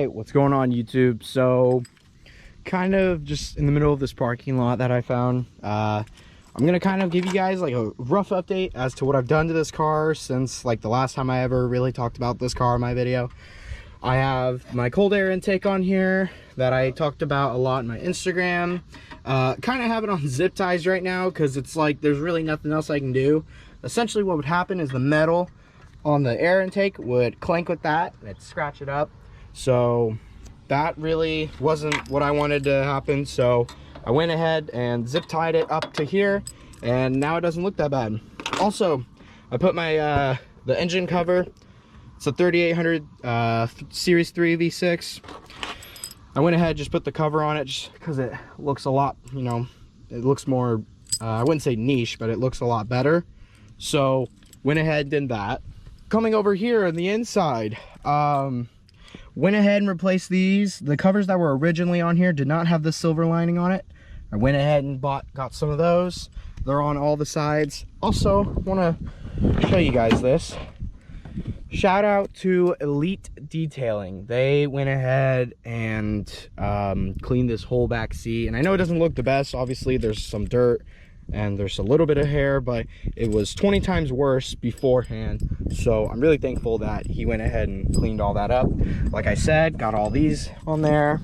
Hey, what's going on YouTube? So kind of just in the middle of this parking lot that I found, I'm gonna kind of give you guys like a rough update as to what I've done to this car since like the last time I ever really talked about this car in my video. I have my cold air intake on here that I talked about a lot in my Instagram. Kind of have it on zip ties right now because it's like there's really nothing else I can do. Essentially what would happen is the metal on the air intake would clank with that and it'd scratch it up. So that really wasn't what I wanted to happen. So I went ahead and zip tied it up to here and now it doesn't look that bad. Also, I put my the engine cover. It's a 3800 Series 3 V6. I went ahead and just put the cover on it just because it looks a lot, you know, it looks more, I wouldn't say niche, but it looks a lot better. So went ahead and did that. Coming over here on the inside, went ahead and replaced these. The covers that were originally on here did not have the silver lining on it. I went ahead and got some of those. They're on all the sides. Also, want to show you guys this. Shout out to Elite Detailing. They went ahead and cleaned this whole back seat. And I know it doesn't look the best. Obviously, there's some dirt and there's a little bit of hair, but it was 20 times worse beforehand. So I'm really thankful that he went ahead and cleaned all that up. Like I said, got all these on there.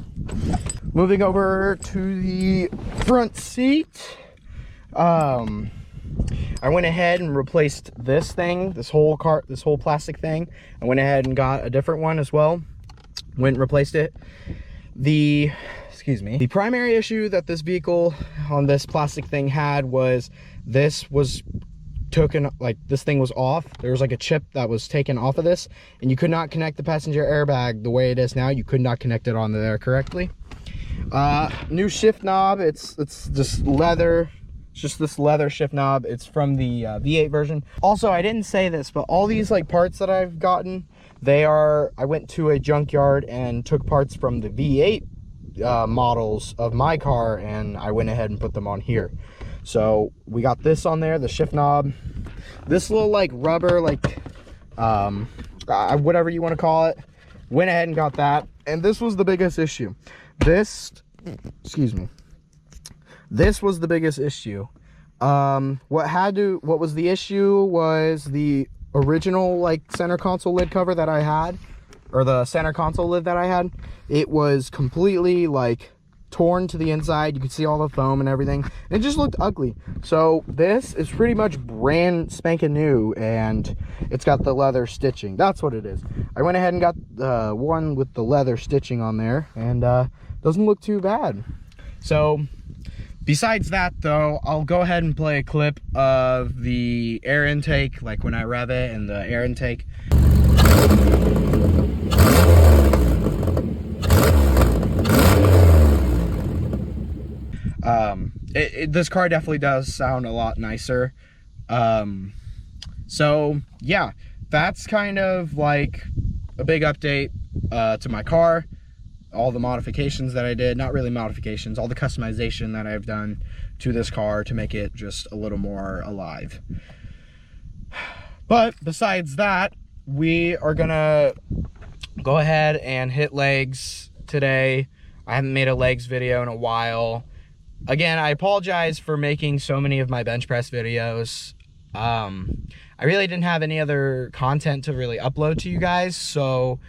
Moving over to the front seat. I went ahead and replaced this thing, this whole plastic thing. I went ahead and got a different one as well. Went and replaced it. The primary issue that this vehicle on this plastic thing had was this was taken, like this thing was off. There was like a chip that was taken off of this and you could not connect the passenger airbag the way it is now. You could not connect it onto there correctly. New shift knob, it's just leather. It's just this leather shift knob. It's from the V8 version. Also, I didn't say this, but all these like parts that I've gotten, I went to a junkyard and took parts from the V8 models of my car and I went ahead and put them on here. So we got this on there, the shift knob, this little like rubber, like whatever you want to call it. Went ahead and got that, and this was the biggest issue. This was the biggest issue. What was the issue was the original like center console lid cover that I had, or the center console lid that I had. It was completely like torn to the inside. You could see all the foam and everything. It just looked ugly. So this is pretty much brand spanking new and it's got the leather stitching. That's what it is. I went ahead and got the one with the leather stitching on there and doesn't look too bad. So besides that though, I'll go ahead and play a clip of the air intake, like when I rev it and the air intake. This car definitely does sound a lot nicer. So yeah, that's kind of like a big update to my car. All the modifications that I did, not really modifications, all the customization that I've done to this car to make it just a little more alive. But besides that, we are gonna go ahead and hit legs today. I haven't made a legs video in a while. Again, I apologize for making so many of my bench press videos. I really didn't have any other content to really upload to you guys, so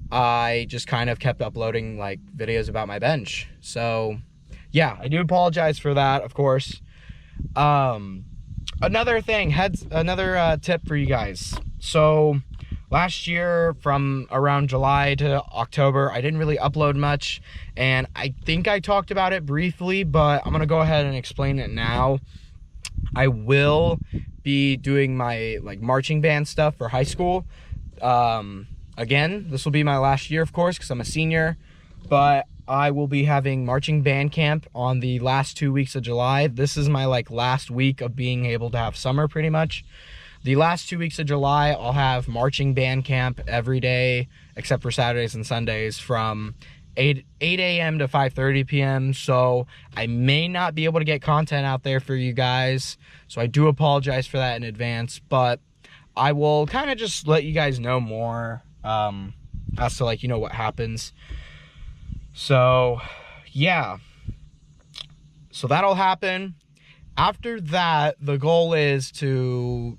I just kind of kept uploading like videos about my bench. So yeah, I do apologize for that, of course. Another thing, another tip for you guys. So last year from around July to October, I didn't really upload much, and I think I talked about it briefly, but I'm gonna go ahead and explain it now. I will be doing my like marching band stuff for high school. Again, this will be my last year, of course, because I'm a senior, but I will be having marching band camp on the last 2 weeks of July. This is my like last week of being able to have summer pretty much. The last 2 weeks of July, I'll have marching band camp every day, except for Saturdays and Sundays, from 8 a.m. to 5:30 p.m. So I may not be able to get content out there for you guys. So I do apologize for that in advance, but I will kind of just let you guys know more as to like, you know, what happens. So yeah, so that'll happen. After that, the goal is to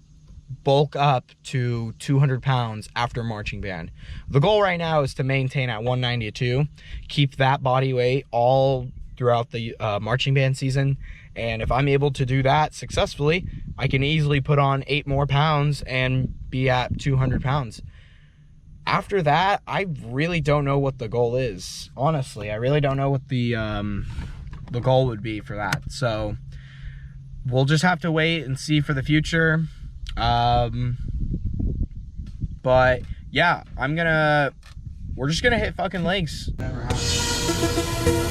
bulk up to 200 pounds after marching band. The goal right now is to maintain at 192, keep that body weight all throughout the marching band season. And if I'm able to do that successfully, I can easily put on 8 more pounds and be at 200 pounds. After that, I really don't know what the goal is. Honestly, I really don't know what the goal would be for that. So we'll just have to wait and see for the future. But yeah, we're just gonna hit fucking legs. Never happened.